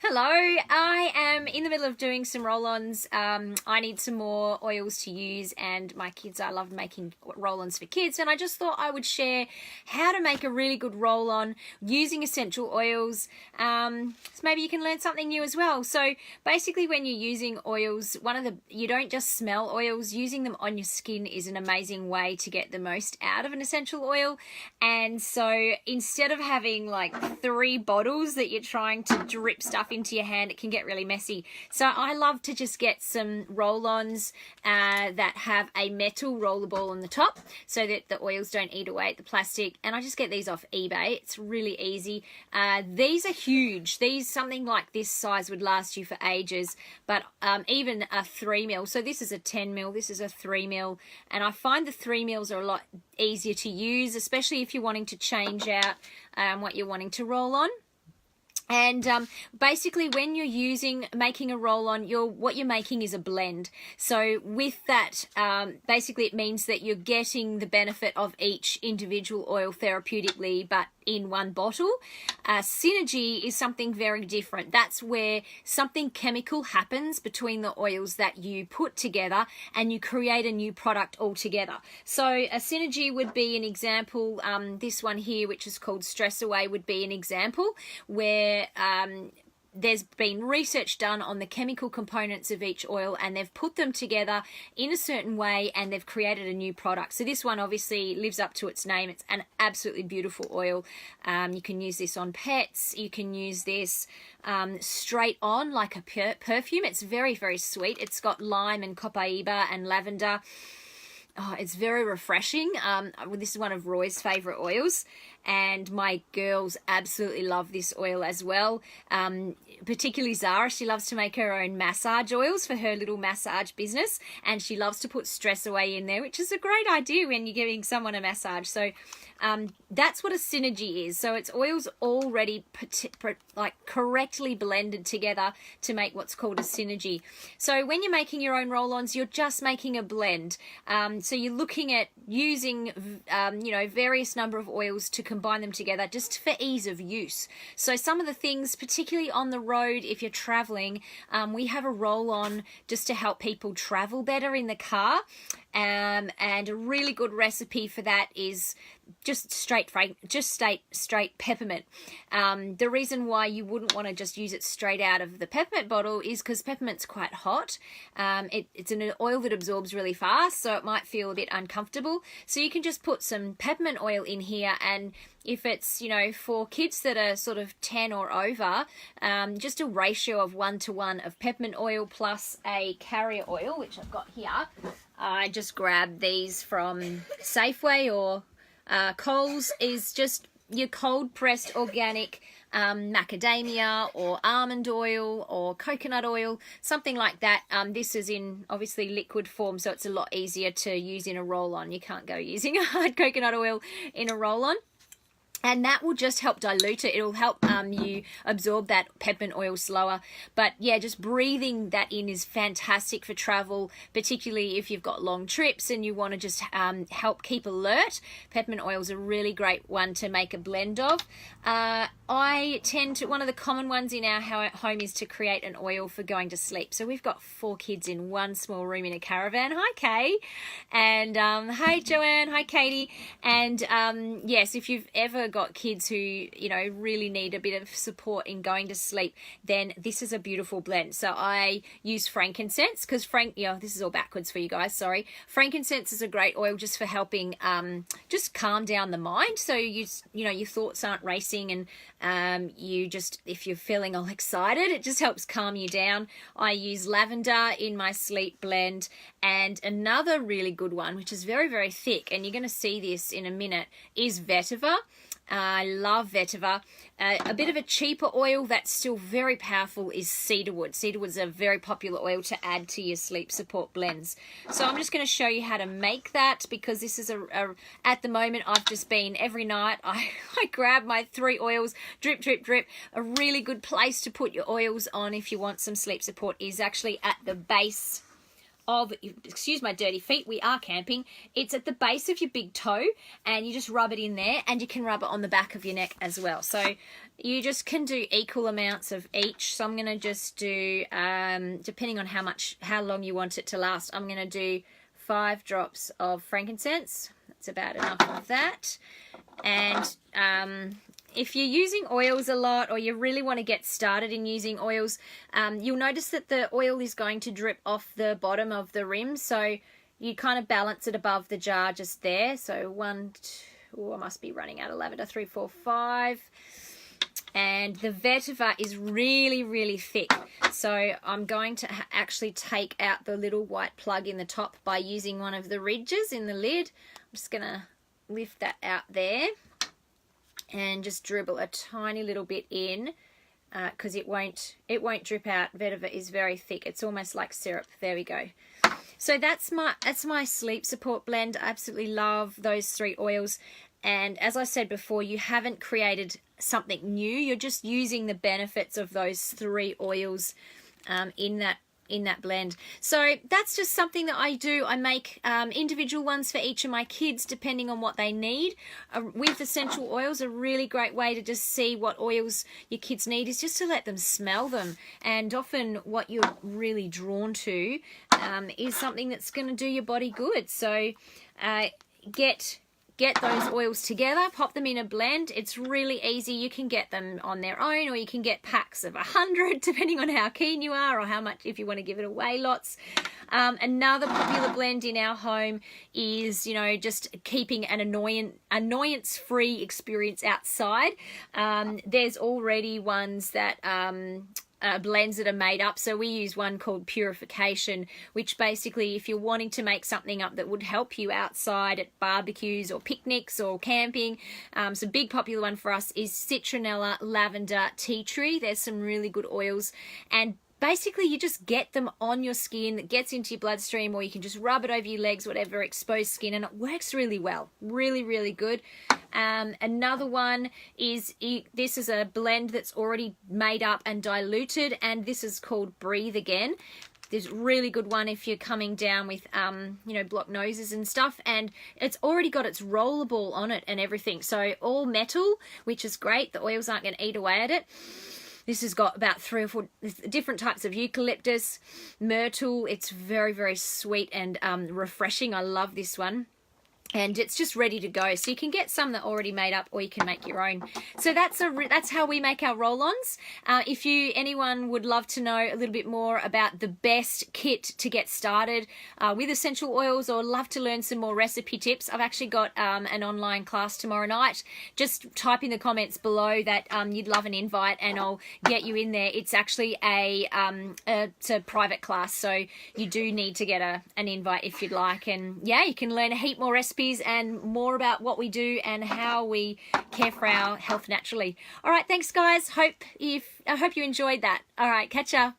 Hello, I am in the middle of doing some roll-ons. I need some more oils to use, and my kids, I love making roll-ons for kids, and I just thought I would share how to make a really good roll-on using essential oils. So maybe you can learn something new as well. So basically when you're using oils, you don't just smell oils, using them on your skin is an amazing way to get the most out of an essential oil. And so instead of having like 3 bottles that you're trying to drip stuff into your hand, it can get really messy. So I love to just get some roll-ons that have a metal roller ball on the top so that the oils don't eat away at the plastic, and I just get these off eBay. It's really easy. These are huge. Something like this size would last you for ages, but even a 3 ml. So this is a 10 ml, this is a 3 ml, and I find the 3 mls are a lot easier to use, especially if you're wanting to change out what you're wanting to roll on. And basically when you're making a roll-on, what you're making is a blend. So with that, basically it means that you're getting the benefit of each individual oil therapeutically, but in one bottle. Synergy is something very different. That's where something chemical happens between the oils that you put together and you create a new product altogether. So a synergy would be an example. This one here, which is called Stress Away, would be an example where there's been research done on the chemical components of each oil, and they've put them together in a certain way and they've created a new product. So this one obviously lives up to its name. It's an absolutely beautiful oil. You can use this on pets. You can use this straight on like a perfume. It's very, very sweet. It's got lime and copaiba and lavender. Oh, it's very refreshing. This is one of Roy's favourite oils, and my girls absolutely love this oil as well. Particularly Zara, she loves to make her own massage oils for her little massage business, and she loves to put Stress Away in there, which is a great idea when you're giving someone a massage. So that's what a synergy is. So it's oils already correctly blended together to make what's called a synergy. So when you're making your own roll-ons, you're just making a blend. So you're looking at using various number of oils to combine them together just for ease of use. So some of the things, particularly on the road if you're traveling, we have a roll-on just to help people travel better in the car. And a really good recipe for that is just straight peppermint. The reason why you wouldn't want to just use it straight out of the peppermint bottle is because peppermint's quite hot. It's an oil that absorbs really fast, so it might feel a bit uncomfortable. So you can just put some peppermint oil in here, and if it's, for kids that are sort of 10 or over, just a ratio of 1:1 of peppermint oil plus a carrier oil, which I've got here. I just grabbed these from Safeway or Coles, is just your cold pressed organic macadamia or almond oil or coconut oil, something like that. This is in obviously liquid form, so it's a lot easier to use in a roll-on. You can't go using a hard coconut oil in a roll-on. And that will just help dilute it. It'll help you absorb that peppermint oil slower. But yeah, just breathing that in is fantastic for travel, particularly if you've got long trips and you want to just help keep alert. Peppermint oil is a really great one to make a blend of. One of the common ones in our home is to create an oil for going to sleep. So we've got 4 kids in one small room in a caravan. Hi, Kay. And hi, Joanne. Hi, Katie. And yes, if you've ever got kids who really need a bit of support in going to sleep, then this is a beautiful blend. So I use frankincense because this is all backwards for you guys, sorry. Frankincense is a great oil just for helping just calm down the mind. So your thoughts aren't racing, and if you're feeling all excited, it just helps calm you down. I use lavender in my sleep blend, and another really good one, which is very, very thick, and you're going to see this in a minute, is vetiver. I love vetiver. A bit of a cheaper oil that's still very powerful is cedarwood. Cedarwood is a very popular oil to add to your sleep support blends. So I'm just going to show you how to make that, because this is at the moment I've just been every night I grab my 3 oils, drip, drip, drip. A really good place to put your oils on if you want some sleep support is actually at the base of, excuse my dirty feet, we are camping. It's at the base of your big toe, and you just rub it in there, and you can rub it on the back of your neck as well. So you just can do equal amounts of each. So I'm going to just do, depending on how long you want it to last, I'm going to do 5 drops of frankincense. That's about enough of that. And if you're using oils a lot, or you really want to get started in using oils, you'll notice that the oil is going to drip off the bottom of the rim. So you kind of balance it above the jar just there. So 1, 2, I must be running out of lavender, 3, 4, 5. And the vetiver is really, really thick. So I'm going to actually take out the little white plug in the top by using one of the ridges in the lid. I'm just going to lift that out there and just dribble a tiny little bit in, because it won't drip out. Vetiver is very thick. It's almost like syrup. There we go. So that's my sleep support blend. I absolutely love those 3 oils. And as I said before, you haven't created something new. You're just using the benefits of those 3 oils in that blend. So that's just something that I do. I make individual ones for each of my kids depending on what they need. With essential oils, a really great way to just see what oils your kids need is just to let them smell them. And often what you're really drawn to is something that's going to do your body good. So get those oils together, pop them in a blend. It's really easy. You can get them on their own, or you can get packs of 100, depending on how keen you are, or how much, if you want to give it away lots. Another popular blend in our home is, just keeping an annoyance-free experience outside. There's already ones that blends that are made up. So we use one called Purification, which basically, if you're wanting to make something up that would help you outside at barbecues or picnics or camping, so a big popular one for us is Citronella Lavender Tea Tree. There's some really good oils, and basically you just get them on your skin, that gets into your bloodstream, or you can just rub it over your legs, whatever, exposed skin, and it works really well. Really, really good. Another one is, this is a blend that's already made up and diluted, and this is called Breathe Again. There's a really good one if you're coming down with, blocked noses and stuff, and it's already got its rollerball on it and everything. So all metal, which is great. The oils aren't going to eat away at it. This has got about 3 or 4 different types of eucalyptus, myrtle. It's very, very sweet and refreshing. I love this one. And it's just ready to go. So you can get some that are already made up, or you can make your own. So that's how we make our roll-ons. If anyone would love to know a little bit more about the best kit to get started with essential oils, or love to learn some more recipe tips, I've actually got an online class tomorrow night. Just type in the comments below that you'd love an invite, and I'll get you in there. It's actually it's a private class, so you do need to get an invite if you'd like. And yeah, you can learn a heap more recipes and more about what we do and how we care for our health naturally. All right, thanks guys. I hope you enjoyed that. All right, catch ya.